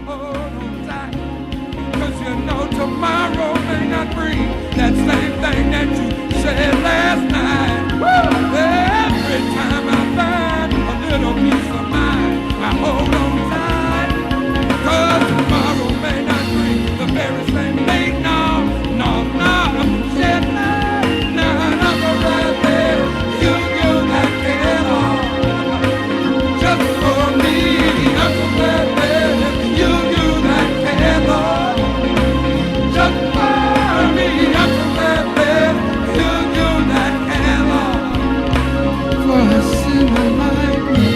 hold on tight. 'Cause you know tomorrow may not bring that same thing that you said last night. Woo! Every time I find a little peace of mind, I hold on tight. 'Cause tomorrow may not bring the very same thing. No, no, no. Said none of the right there. You that care all. Just for me, I'm so glad that you that care all. Just for me, I'm so glad that you that care all. For a sinner like me.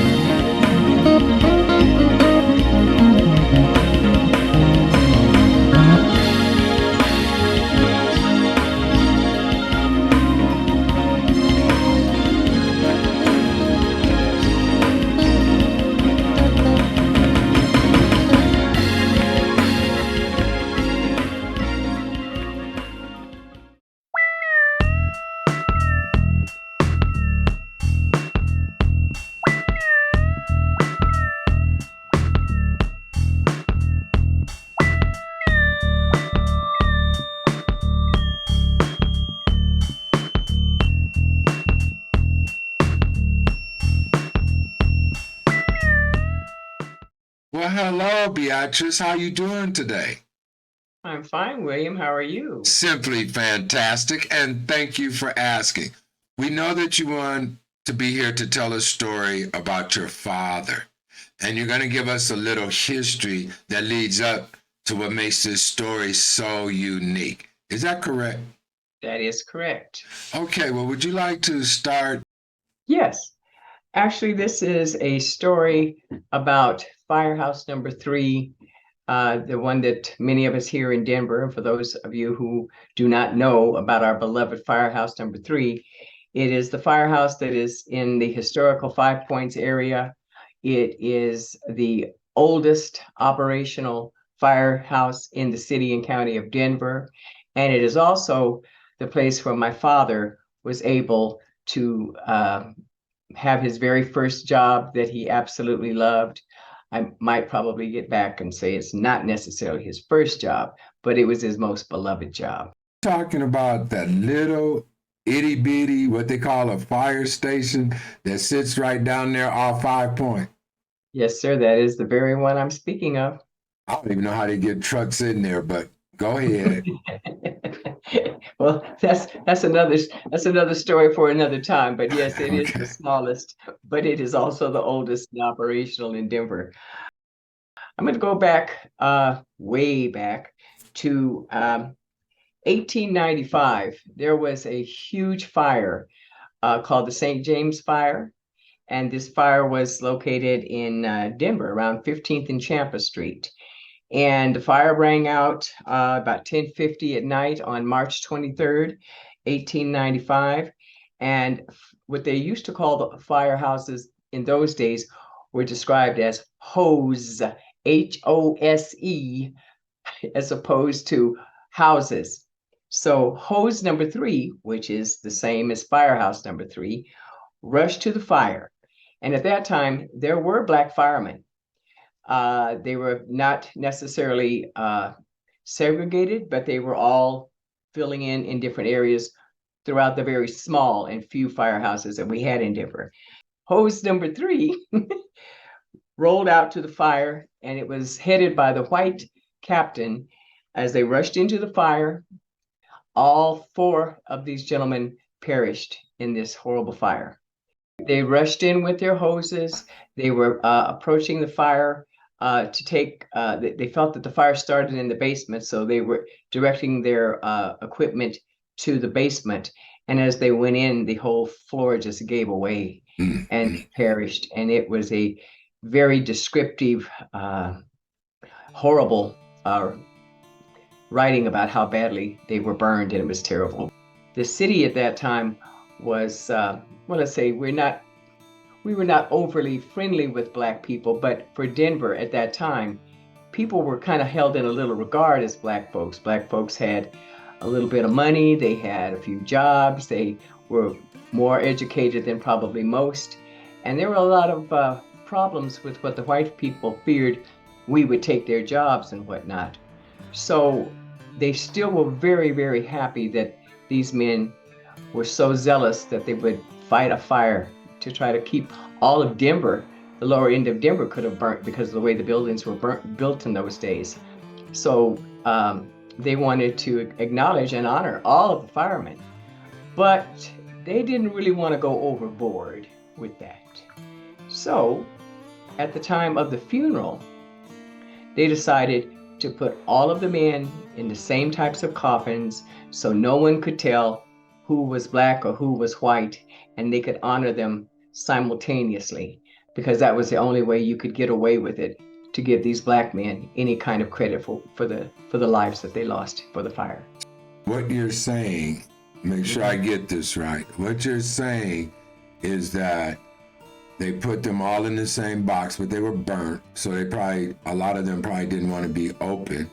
Well, hello, Beatrice. How you doing today? I'm fine, William. How are you? Simply fantastic, and thank you for asking. We know that you want to be here to tell a story about your father, and you're going to give us a little history that leads up to what makes this story so unique. Is that correct? That is correct. Okay, well, would you like to start? Yes. Actually, this is a story about Firehouse number 3, the one that many of us here in Denver, and for those of you who do not know about our beloved Firehouse number 3, it is the firehouse that is in the historical Five Points area. It is the oldest operational firehouse in the city and county of Denver. And it is also the place where my father was able to have his very first job that he absolutely loved. I might probably get back and say it's not necessarily his first job, but it was his most beloved job. Talking about that little itty bitty, what they call a fire station that sits right down there off 5 Point. Yes, sir, that is the very one I'm speaking of. I don't even know how they get trucks in there, but go ahead. Well, that's another story for another time. But yes, it is Okay. the smallest, but it is also the oldest and operational in Denver. I'm going to go back, way back to 1895. There was a huge fire called the St. James Fire, and this fire was located in Denver around 15th and Champa Street. And the fire rang out about 10:50 at night on March 23rd, 1895. And what they used to call the firehouses in those days were described as hose, H-O-S-E, as opposed to houses. So hose number 3, which is the same as firehouse number 3, rushed to the fire. And at that time, there were Black firemen. They were not necessarily segregated, but they were all filling in different areas throughout the very small and few firehouses that we had in Denver. Hose number 3 rolled out to the fire, and it was headed by the white captain. As they rushed into the fire, all 4 of these gentlemen perished in this horrible fire. They rushed in with their hoses. They were approaching the fire to take, they felt that the fire started in the basement, so they were directing their equipment to the basement. And as they went in, the whole floor just gave away and perished. And it was a very descriptive, horrible writing about how badly they were burned, and it was terrible. The city at that time was, well, let's say we were not overly friendly with Black people, but for Denver at that time, people were kind of held in a little regard as Black folks. Black folks had a little bit of money, they had a few jobs, they were more educated than probably most, and there were a lot of problems with what the white people feared we would take their jobs and whatnot. So they still were very, very happy that these men were so zealous that they would fight a fire to try to keep all of Denver. The lower end of Denver could have burnt because of the way the buildings were built in those days. So they wanted to acknowledge and honor all of the firemen, but they didn't really want to go overboard with that. So at the time of the funeral, they decided to put all of the men in the same types of coffins so no one could tell who was black or who was white, and they could honor them simultaneously, because that was the only way you could get away with it, to give these black men any kind of credit for the lives that they lost for the fire. What you're saying, make sure I get this right. What you're saying is that they put them all in the same box, but they were burnt. So a lot of them probably didn't want to be open.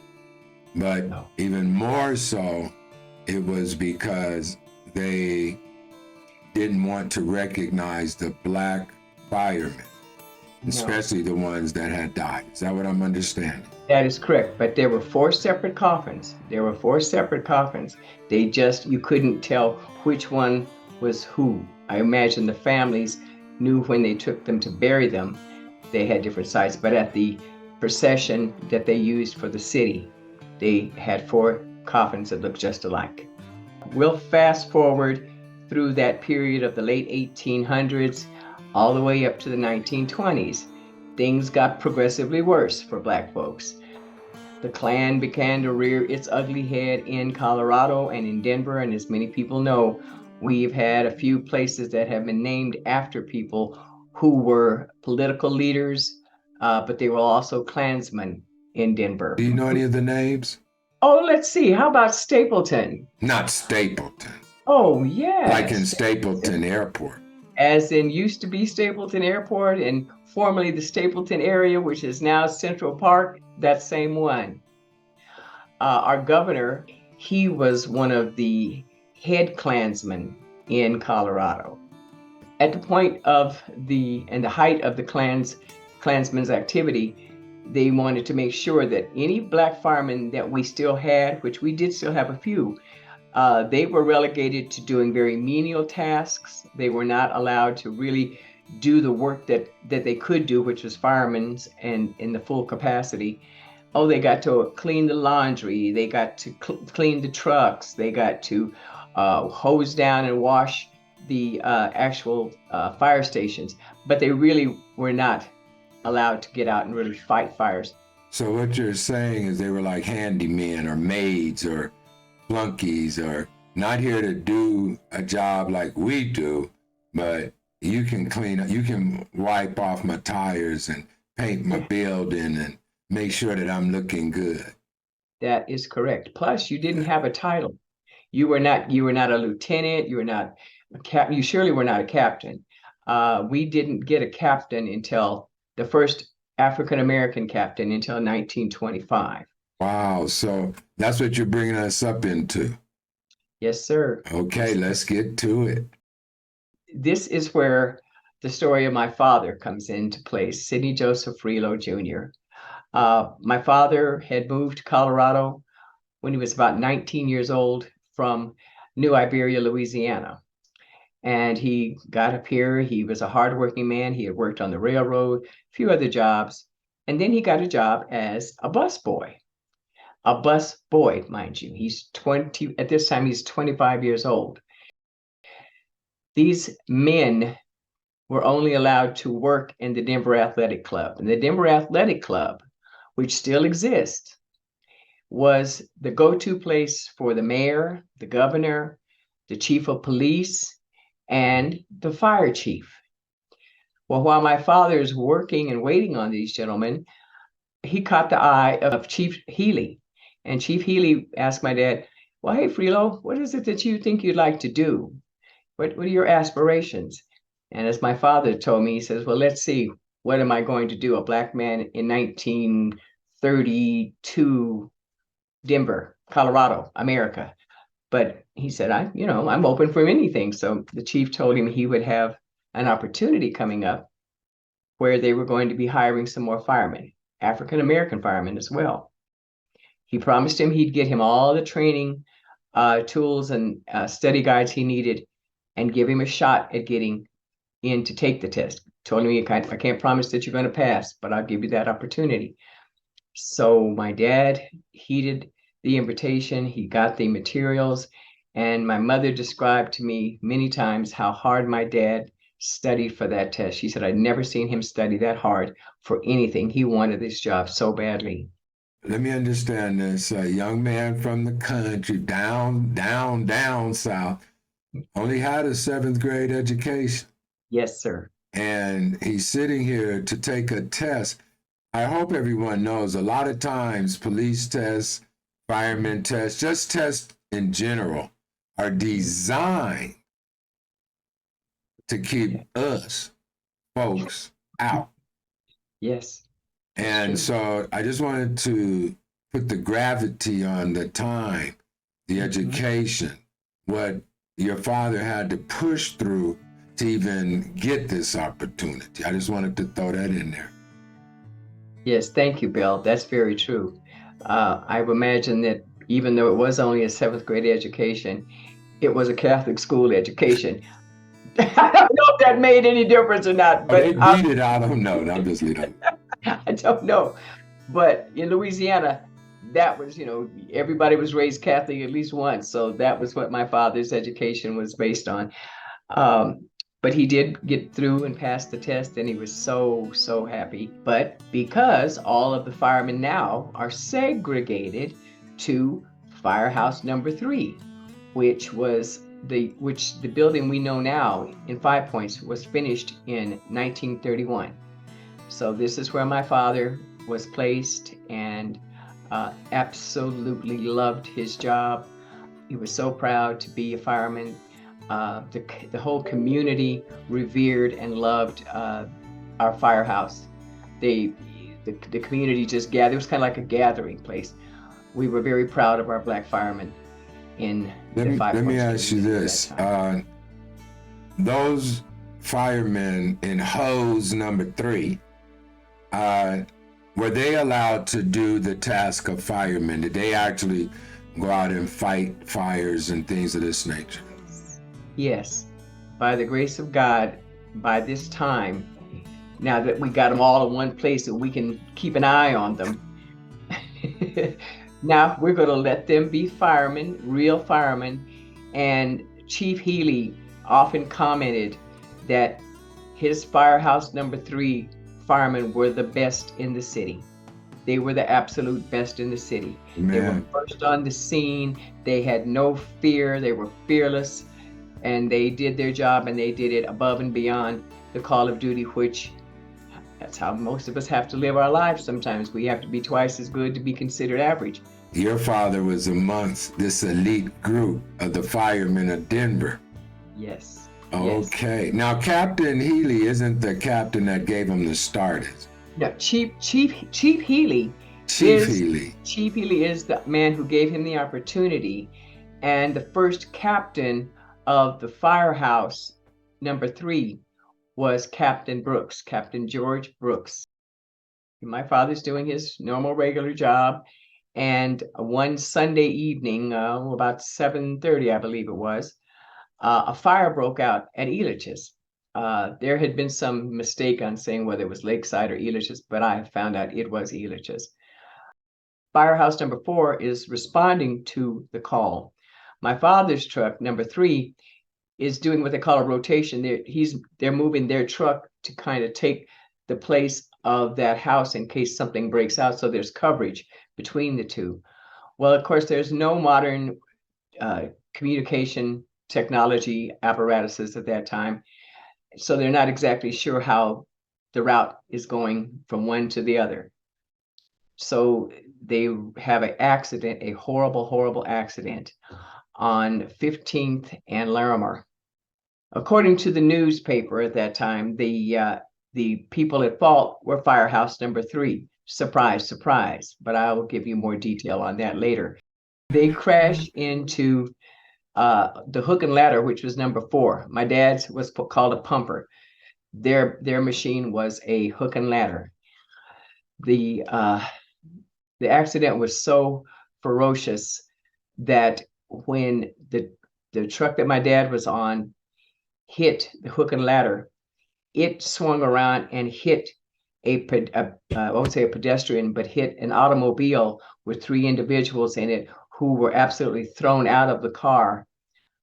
But No. even more so, it was because they didn't want to recognize the black firemen, especially the ones that had died. Is that what I'm understanding? That is correct, but there were 4 separate coffins. You couldn't tell which one was who. I imagine the families knew when they took them to bury them, they had different sites, but at the procession that they used for the city, they had 4 coffins that looked just alike. We'll fast forward through that period of the late 1800s all the way up to the 1920s. Things got progressively worse for black folks. The Klan began to rear its ugly head in Colorado and in Denver, and as many people know, we've had a few places that have been named after people who were political leaders, but they were also Klansmen in Denver. Do you know any of the names? Oh, let's see. How about Stapleton? Not Stapleton. Oh, yes. Like in Stapleton Airport. As in used to be Stapleton Airport and formerly the Stapleton area, which is now Central Park, that same one. Our governor, he was one of the head Klansmen in Colorado. At the point of the height of the Klansmen's activity, they wanted to make sure that any black firemen that we still had, which we did still have a few, they were relegated to doing very menial tasks. They were not allowed to really do the work that they could do, which was firemen's and in the full capacity. Oh, they got to clean the laundry. They got to clean the trucks. They got to hose down and wash the actual fire stations. But they really were not allowed to get out and really fight fires. So what you're saying is they were like handymen or maids or flunkies, or not here to do a job like we do, but you can clean up, you can wipe off my tires and paint my building and make sure that I'm looking good. That is correct. Plus, you didn't have a title. You were not a lieutenant. You were not a cap. You surely were not a captain. We didn't get a captain until the first African American captain until 1925. Wow. So that's what you're bringing us up into. Yes, sir. Okay, let's get to it. This is where the story of my father comes into place, Sidney Joseph Freelo Jr. My father had moved to Colorado when he was about 19 years old from New Iberia, Louisiana. And he got up here. He was a hardworking man. He had worked on the railroad, a few other jobs. And then he got a job as a busboy. A busboy, mind you. At this time, he's 25 years old. These men were only allowed to work in the Denver Athletic Club. And the Denver Athletic Club, which still exists, was the go-to place for the mayor, the governor, the chief of police, and the fire chief. Well, while my father is working and waiting on these gentlemen, he caught the eye of Chief Healy. And Chief Healy asked my dad, well, hey, Freelo, what is it that you think you'd like to do? What are your aspirations? And as my father told me, he says, well, let's see, what am I going to do? A black man in 1932, Denver, Colorado, America. But he said, I'm open for anything. So the chief told him he would have an opportunity coming up where they were going to be hiring some more firemen. African-American fireman as well. He promised him he'd get him all the training tools and study guides he needed and give him a shot at getting in to take the test. Told him, I can't promise that you're going to pass, but I'll give you that opportunity. So my dad heeded the invitation. He got the materials, and my mother described to me many times how hard my dad studied for that test. She said, I'd never seen him study that hard for anything. He wanted this job so badly. Let me understand this. A young man from the country, down south, only had a 7th grade education. Yes, sir. And he's sitting here to take a test. I hope everyone knows a lot of times police tests, firemen tests, just tests in general are designed to keep us folks out. Yes. And so I just wanted to put the gravity on the time, the education, what your father had to push through to even get this opportunity. I just wanted to throw that in there. Yes, thank you, Bill. That's very true. I imagine that even though it was only a 7th grade education, it was a Catholic school education. I don't know if that made any difference or not, but they beat it. I don't know. I'm just leaving. I don't know. But in Louisiana, that was, everybody was raised Catholic at least once. So that was what my father's education was based on. But he did get through and pass the test, and he was so, so happy. But because all of the firemen now are segregated to Firehouse number 3, which the building we know now in 5 Points was finished in 1931. So this is where my father was placed, and absolutely loved his job. He was so proud to be a fireman. The whole community revered and loved our firehouse. The community just gathered. It was kind of like a gathering place. We were very proud of our black firemen in the 5 Points. Let me ask you this. Those firemen in hose number 3, were they allowed to do the task of firemen? Did they actually go out and fight fires and things of this nature? Yes, by the grace of God, by this time, now that we got them all in one place so we can keep an eye on them, now we're going to let them be firemen, real firemen. And Chief Healy often commented that his Firehouse number 3 firemen were the best in the city. They were the absolute best in the city. Man. They were first on the scene. They had no fear. They were fearless. And they did their job, and they did it above and beyond the call of duty, which that's how most of us have to live our lives sometimes. We have to be twice as good to be considered average. Your father was amongst this elite group of the firemen of Denver. Yes. Okay. Yes. Now, Captain Healy isn't the captain that gave him the start. No, Chief Healy. Chief Healy is the man who gave him the opportunity, and the first captain of the Firehouse number 3 was Captain Brooks, Captain George Brooks. My father's doing his normal regular job, and one Sunday evening, about 7:30, I believe it was, a fire broke out at Elitch's. There had been some mistake on saying whether it was Lakeside or Elitch's, but I found out it was Elitch's. Firehouse number 4 is responding to the call. My father's truck, number 3, is doing what they call a rotation. They're moving their truck to kind of take the place of that house in case something breaks out, so there's coverage between the two. Well, of course, there's no modern communication technology apparatuses at that time, so they're not exactly sure how the route is going from one to the other. So they have an accident, a horrible, horrible accident on 15th and Larimer. According to the newspaper at that time, the people at fault were Firehouse number 3. Surprise, surprise. But I will give you more detail on that later. They crashed into the hook and ladder, which was number 4. My dad's was called a pumper. Their machine was a hook and ladder. the accident was so ferocious that when the truck that my dad was on hit the hook and ladder, it swung around and hit I won't say a pedestrian, but hit an automobile with three individuals in it who were absolutely thrown out of the car.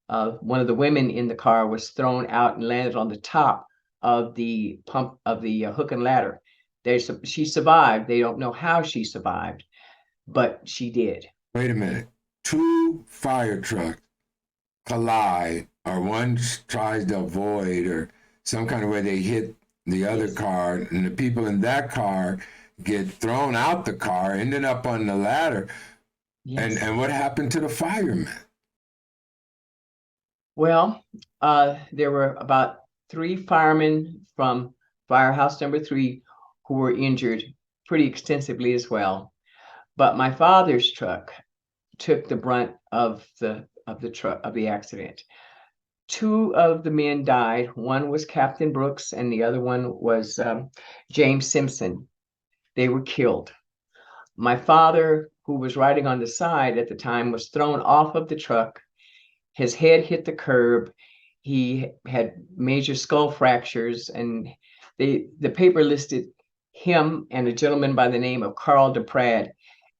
One of the women in the car was thrown out and landed on the top of the pump of the hook and ladder. She survived. They don't know how she survived, but she did. Wait a minute. Two fire trucks collide, or one tries to avoid, or some kind of way they hit the other car, and the people in that car get thrown out the car, ended up on the ladder. Yes. And what happened to the firemen? Well, there were about 3 firemen from Firehouse number 3 who were injured pretty extensively as well. But my father's truck took the brunt of the accident. 2 of the men died. One was Captain Brooks, and the other one was James Simpson. They were killed. My father, who was riding on the side at the time, was thrown off of the truck. His head hit the curb. He had major skull fractures, and the paper listed him and a gentleman by the name of Carl DePrad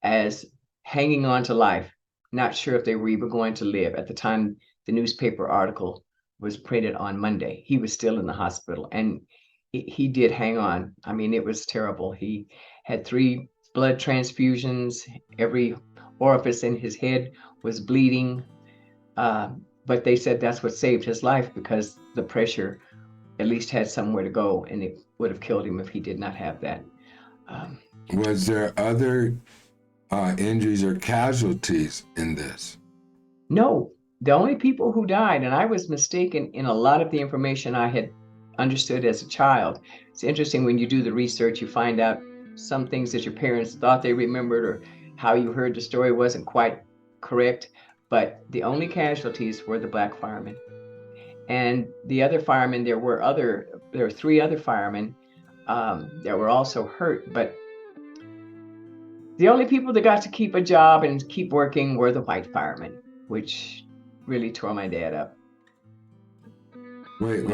as hanging on to life. Not sure if they were even going to live. At the time the newspaper article was printed on Monday, he was still in the hospital, and he did hang on. I mean, it was terrible. He had 3 blood transfusions. Every orifice in his head was bleeding. But they said that's what saved his life, because the pressure at least had somewhere to go, and it would have killed him if he did not have that. Was there other injuries or casualties in this? No, the only people who died, and I was mistaken in a lot of the information I had understood as a child. It's interesting when you do the research, you find out some things that your parents thought they remembered, or how you heard the story wasn't quite correct. But the only casualties were the black firemen. And the other firemen, there were 3 other firemen that were also hurt. But the only people that got to keep a job and keep working were the white firemen, which really tore my dad up. Wait.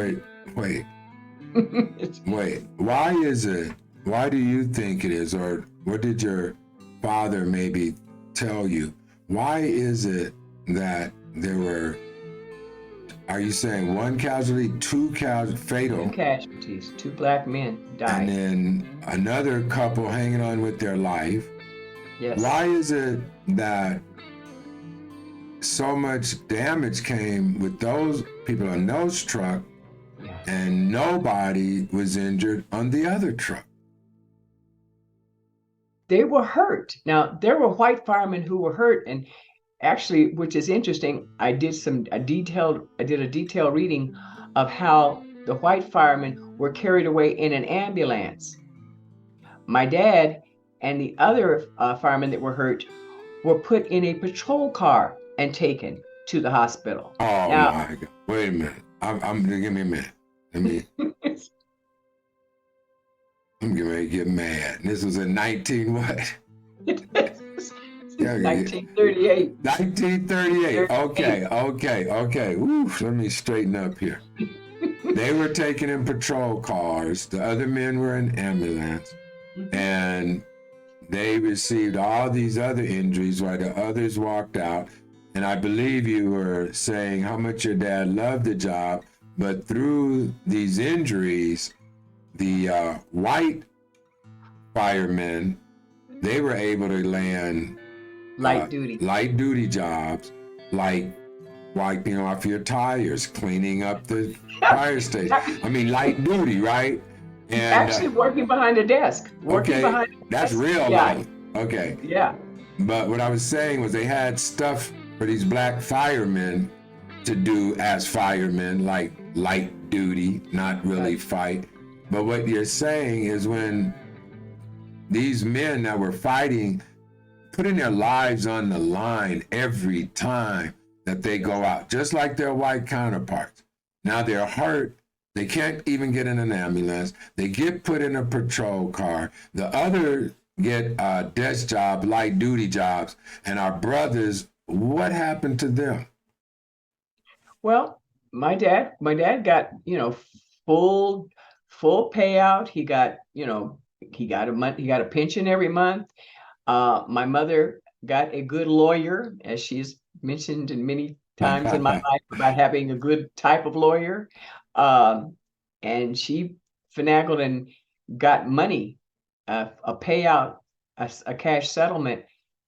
Why do you think it is, or what did your father maybe tell you? Why is it that there were, are you saying 1 casualty, 2 fatal? 2 casualties, 2 black men died. And then another couple hanging on with their life. Yes. Why is it that so much damage came with those people on those truck, and nobody was injured on the other truck? They were hurt. Now, there were white firemen who were hurt, and actually, which is interesting, I did a detailed reading of how the white firemen were carried away in an ambulance. My dad and the other firemen that were hurt were put in a patrol car and taken to the hospital. Oh now, my God! Wait a minute. Give me a minute. I'm getting ready to get mad. This was in 19 what? 1938. 1938. Okay. Woo, let me straighten up here. They were taken in patrol cars. The other men were in ambulance. And they received all these other injuries while the others walked out. And I believe you were saying how much your dad loved the job, but through these injuries, the white firemen, they were able to land light duty jobs, like wiping off your tires, cleaning up the fire station. I mean, light duty, right? And actually working behind a desk. That's real life. Okay. Yeah. But what I was saying was they had stuff for these black firemen to do as firemen, like light duty, not really fight. But what you're saying is when these men that were fighting, putting their lives on the line every time that they go out, just like their white counterparts. Now they're hurt, They can't even get in an ambulance. They get put in a patrol car. The other get desk job, light duty jobs. And our brothers, what happened to them? Well, my dad got, full full payout. He got, he got a pension every month. My mother got a good lawyer, as she's mentioned in many times in my life about having a good type of lawyer. Um, and she finagled and got money, a payout, a cash settlement,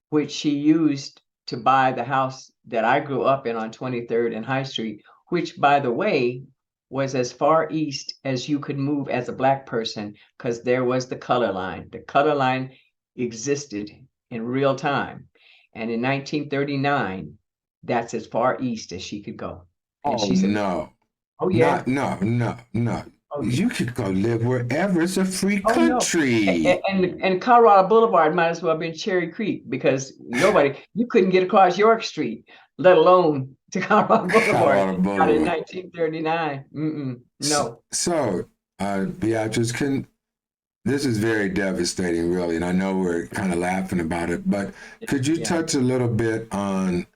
which she used to buy the house that I grew up in on 23rd and High Street, which, by the way, was as far east as you could move as a Black person because there was the color line. The color line existed in real time. And in 1939, that's as far east as she could go. And Oh, she said, no. "Oh, yeah. Not, no, no, no. Oh, yeah. You could go live wherever. It's a free Oh, no. country. And Colorado Boulevard might as well have been Cherry Creek because you couldn't get across York Street, let alone to Colorado Boulevard Colorado out in Boulevard. 1939. No. So, Beatrice, this is very devastating, really, and I know we're kind of laughing about it, but could you Yeah. touch a little bit on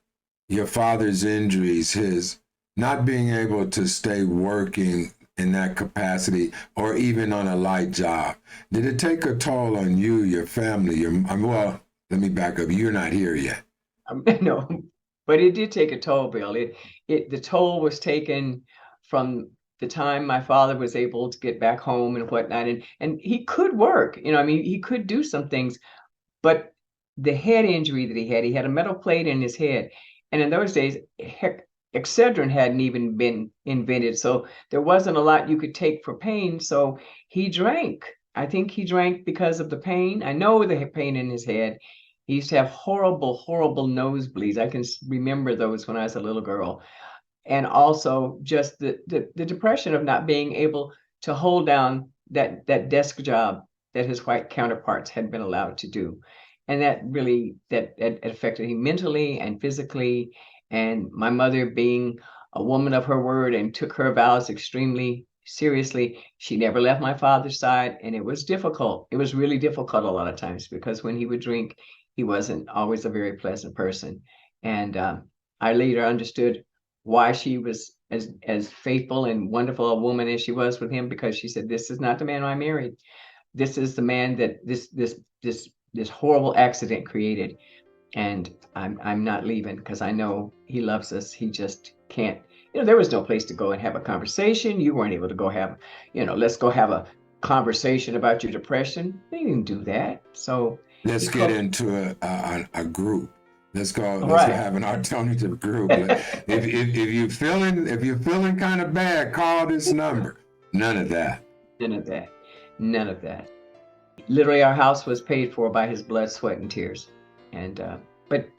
your father's injuries, his not being able to stay working in that capacity or even on a light job? Did it take a toll on you, your family, well, let me back up. You're not here yet. No, but it did take a toll, Bill. The toll was taken from the time my father was able to get back home and whatnot, and he could work. I mean, he could do some things, but the head injury that he had a metal plate in his head, and in those days, heck, Excedrin hadn't even been invented, so there wasn't a lot you could take for pain. So he drank. I think he drank because of the pain. I know the pain in his head. He used to have horrible, horrible nosebleeds. I can remember those when I was a little girl. And also just the depression of not being able to hold down that desk job that his white counterparts had been allowed to do. And that really that affected him mentally and physically. And my mother, being a woman of her word and took her vows extremely seriously, she never left my father's side. And it was difficult. It was really difficult a lot of times because when he would drink, he wasn't always a very pleasant person. And I later understood why she was as faithful and wonderful a woman as she was with him, because she said, "This is not the man I married. This is the man that this horrible accident created, and I'm not leaving because I know he loves us. He just can't." There was no place to go and have a conversation. You weren't able to go have, let's go have a conversation about your depression. They didn't do that. So Let's he get closed. into a group. Let's go. All Let's go right. have an alternative group. If you're feeling kind of bad, call this number. None of that. None of that. None of that. Literally, our house was paid for by his blood, sweat, and tears. And but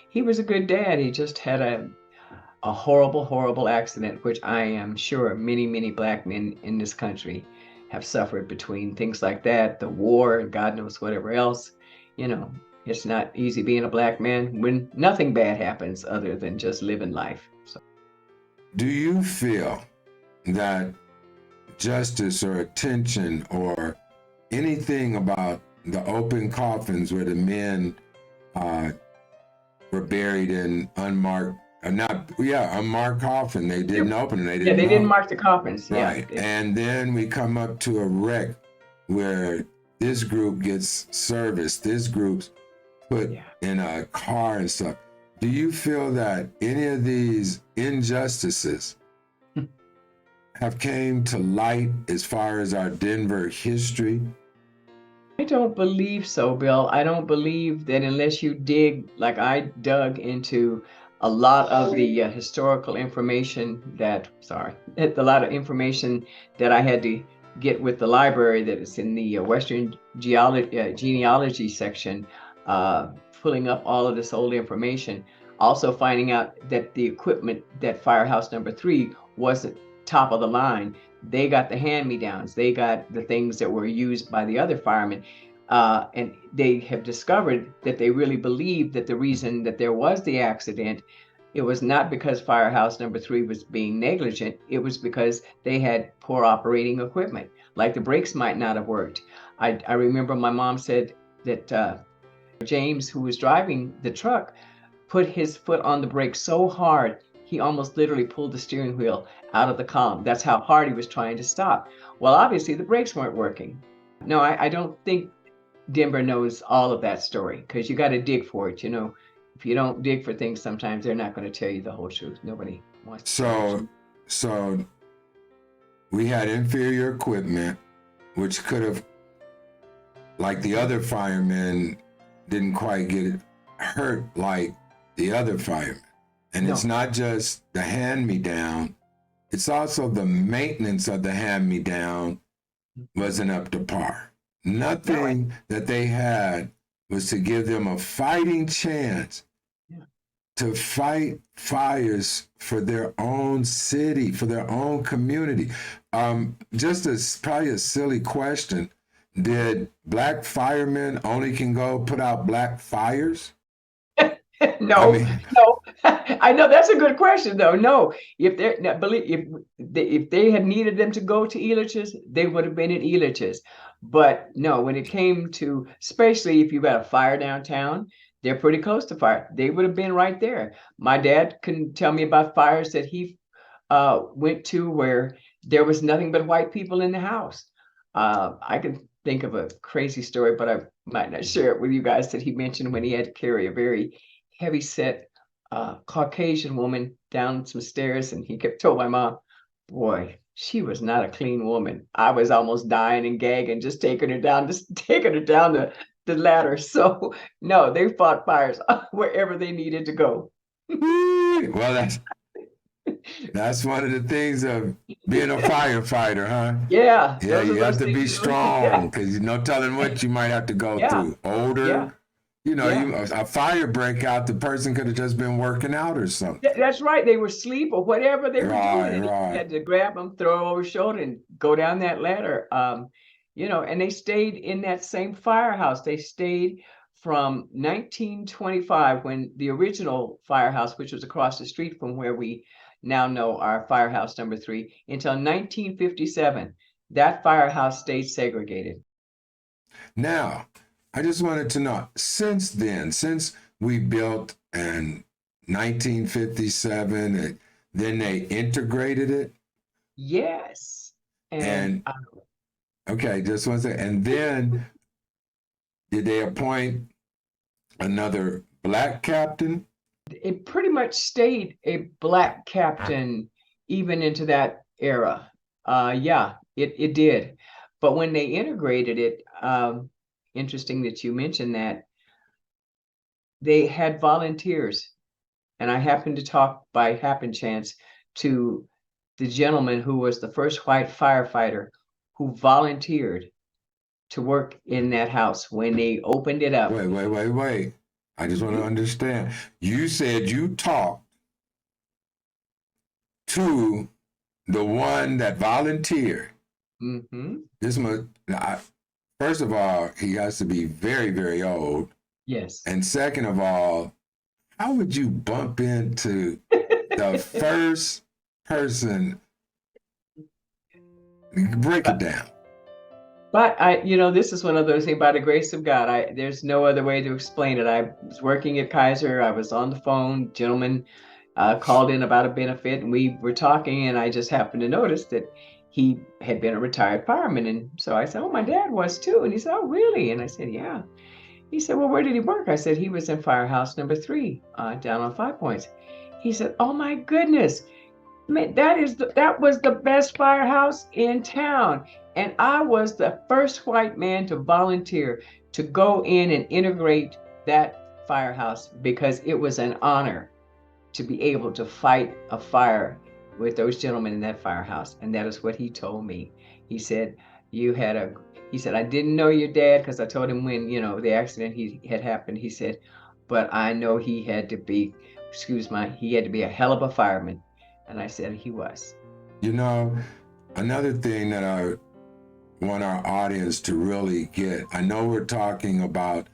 he was a good dad. He just had a horrible, horrible accident, which I am sure many, many Black men in this country have suffered between things like that, the war, and God knows whatever else. You know, it's not easy being a Black man when nothing bad happens other than just living life. So Do you feel that justice or attention or anything about the open coffins where the men were buried in unmarked coffin? They didn't open it. They yeah, didn't they didn't know. mark the coffins. Right. Yeah. And then we come up to a wreck where this group gets serviced, this group's put Yeah. in a car and stuff. Do you feel that any of these injustices have came to light as far as our Denver history? I don't believe so, Bill. I don't believe that unless you dig, like I dug into a lot of the historical information a lot of information that I had to get with the library that is in the Western genealogy section, pulling up all of this old information. Also finding out that the equipment that Firehouse number 3 wasn't top of the line. They got the hand-me-downs. They got the things that were used by the other firemen. And they have discovered that they really believe that the reason that there was the accident it was not because Firehouse number 3 was being negligent. It was because they had poor operating equipment. Like the brakes might not have worked. I remember my mom said that James, who was driving the truck, put his foot on the brake so hard he almost literally pulled the steering wheel out of the column. That's how hard he was trying to stop. Well, obviously the brakes weren't working. No, I don't think Denver knows all of that story, because you got to dig for it. If you don't dig for things, sometimes they're not going to tell you the whole truth. Nobody wants to tell the truth. So we had inferior equipment, which could have, like the other firemen, didn't quite get hurt like the other firemen. And it's not just the hand-me-down, it's also the maintenance of the hand-me-down wasn't up to par. Nothing that they had was to give them a fighting chance to fight fires for their own city, for their own community. Just as probably a silly question, did black firemen only can go put out black fires? No, no. I know that's a good question, though. No, if they had needed them to go to Elitch's, they would have been in Elitch's. But no, when it came to, especially if you got a fire downtown, they're pretty close to fire. They would have been right there. My dad can tell me about fires that he went to where there was nothing but white people in the house. I can think of a crazy story, but I might not share it with you guys, that he mentioned when he had to carry a very heavy set Caucasian woman down some stairs, and he kept told my mom, boy, she was not a clean woman. I was almost dying and gagging, just taking her down the ladder. So no, they fought fires wherever they needed to go. Well, that's one of the things of being a firefighter, huh? Yeah, Yeah, you have to be things. strong, because there's no telling what you might have to go through. Older, a fire breakout, the person could have just been working out or something. That's right. They were asleep or whatever they were doing. And Right. you had to grab them, throw them over your shoulder, and go down that ladder. And they stayed in that same firehouse. They stayed from 1925, when the original firehouse, which was across the street from where we now know our Firehouse number 3, until 1957. That firehouse stayed segregated. Now, I just wanted to know, since then, since we built in 1957, then they integrated it? Yes. And okay, just one second. And then did they appoint another black captain? it pretty much stayed a black captain even into that era. Yeah, it did. But when they integrated it, interesting that you mentioned that, they had volunteers. And I happened to talk by happen chance to the gentleman who was the first white firefighter who volunteered to work in that house when they opened it up. Wait. I just want to understand. You said you talked to the one that volunteered. Mm-hmm. First of all, he has to be very, very old. Yes. And second of all, how would you bump into the first person? Break it down. But this is one of those things, by the grace of God. There's no other way to explain it. I was working at Kaiser. I was on the phone. Gentleman called in about a benefit, and we were talking, and I just happened to notice that he had been a retired fireman. And so I said, oh, my dad was too. And he said, oh, really? And I said, yeah. He said, well, where did he work? I said, he was in Firehouse number 3 down on 5 Points. He said, oh, my goodness. Man, that was the best firehouse in town. And I was the first white man to volunteer to go in and integrate that firehouse, because it was an honor to be able to fight a fire with those gentlemen in that firehouse. And that is what he told me. He said, I didn't know your dad, because I told him when, the accident had happened. He said, but I know he had to be a hell of a fireman. And I said he was. Another thing that I want our audience to really get, I know we're talking about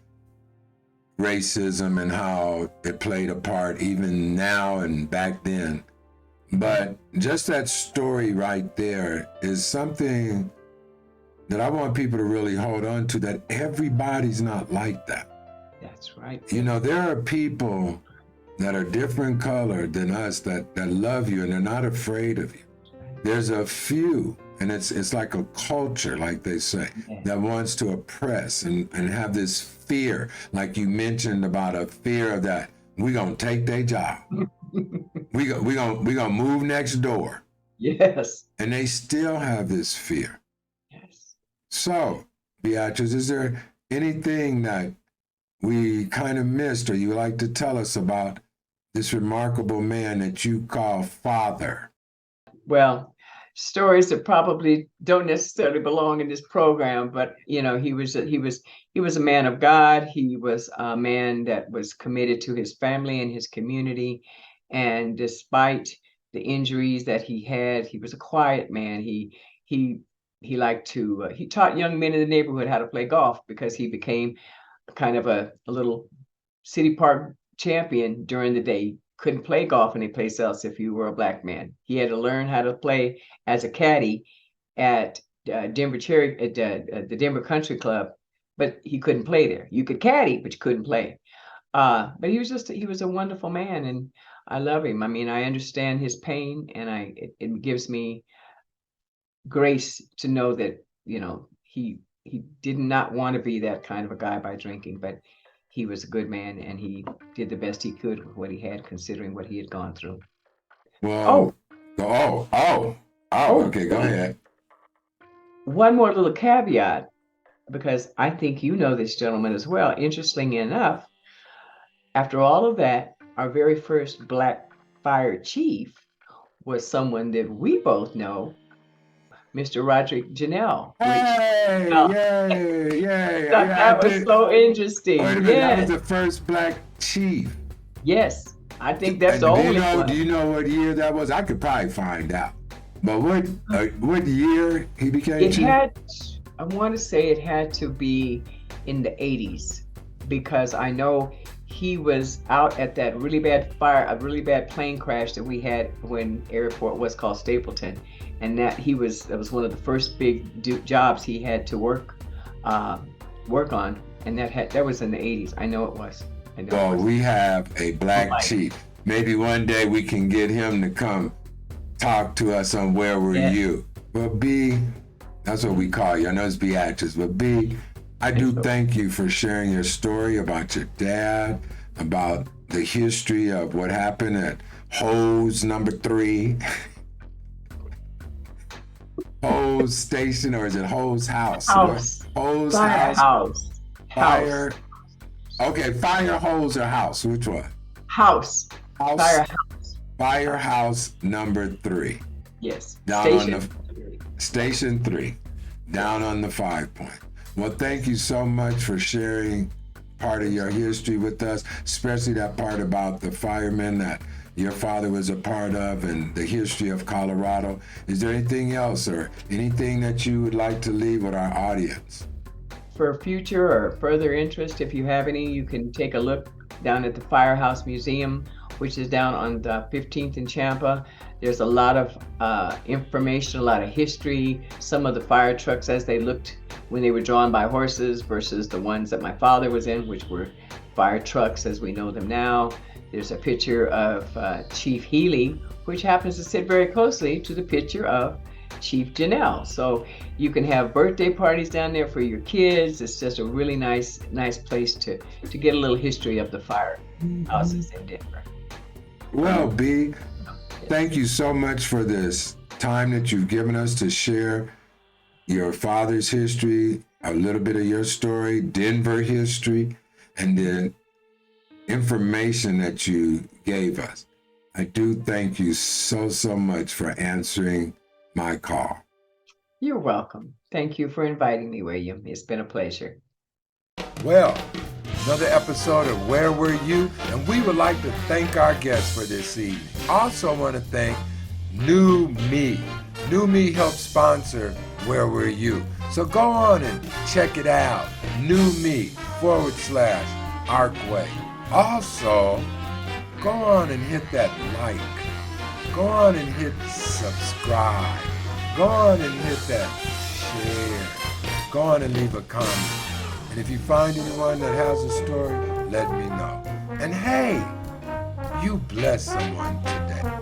racism and how it played a part even now and back then. But just that story right there is something that I want people to really hold on to, that everybody's not like that. That's right. You know, there are people that are different colored than us that love you and they're not afraid of you. There's a few, and it's like a culture, like they say, that wants to oppress and have this fear, like you mentioned about a fear of that we gonna take their job. we gonna move next door. Yes. And they still have this fear. Yes. So, Beatrice, is there anything that we kind of missed or you would like to tell us about this remarkable man that you call father? Well, stories that probably don't necessarily belong in this program, but you know, he was a man of God. He was a man that was committed to his family and his community, and despite the injuries that he had, he was a quiet man. He liked to he taught young men in the neighborhood how to play golf because he became kind of a little city park champion during the day. Couldn't play golf any place else if you were a black man. He had to learn how to play as a caddy at the Denver Country Club, but he couldn't play there. You could caddy, but you couldn't play. But he was a wonderful man, and I love him. I mean, I understand his pain, and it gives me grace to know that, you know, he did not want to be that kind of a guy by drinking, but he was a good man and he did the best he could with what he had, considering what he had gone through. Well, okay, go ahead. One more little caveat, because I think you know this gentleman as well. Interestingly enough, after all of that, our very first black fire chief was someone that we both know, Mr. Roderick Janelle. Yay. That was so interesting. Wait a minute, that was the first black chief. Yes, I think that's the only one. Do you know what year that was? I could probably find out. But what year he became chief? I want to say it had to be in the 80s, because I know he was out at that really bad plane crash that we had when airport was called Stapleton, and that was one of the first big jobs he had to work on, and that was in the 80s. I know it was. We have a black chief. Maybe one day we can get him to come talk to us on Where Were You. But B, that's what we call you. I know it's Beatrice, but B, I do thank you for sharing your story about your dad, about the history of what happened at Hose number 3. Hose station, or is it Hose house? Hose house. Fire. Okay, fire, hose, or house? Which one? House. Firehouse number 3. Yes. Station 3. Down on the 5 Point. Well, thank you so much for sharing part of your history with us, especially that part about the firemen that your father was a part of and the history of Colorado. Is there anything else or anything that you would like to leave with our audience? For future or further interest, if you have any, you can take a look down at the Firehouse Museum, which is down on the 15th in Champa. There's a lot of information, a lot of history. Some of the fire trucks as they looked when they were drawn by horses versus the ones that my father was in, which were fire trucks as we know them now. There's a picture of Chief Healy, which happens to sit very closely to the picture of Chief Janelle. So you can have birthday parties down there for your kids. It's just a really nice place to get a little history of the fire houses in Denver. Well, B, thank you so much for this time that you've given us to share your father's history, a little bit of your story, Denver history, and the information that you gave us. I do thank you so much for answering my call. You're welcome. Thank you for inviting me, William. It's been a pleasure. Well, another episode of Where Were You? And we would like to thank our guests for this evening. Also want to thank New Me. New Me helps sponsor Where Were You? So go on and check it out. New Me / Archway. Also, go on and hit that like. Go on and hit subscribe. Go on and hit that share. Go on and leave a comment. And if you find anyone that has a story, let me know. And hey, you bless someone today.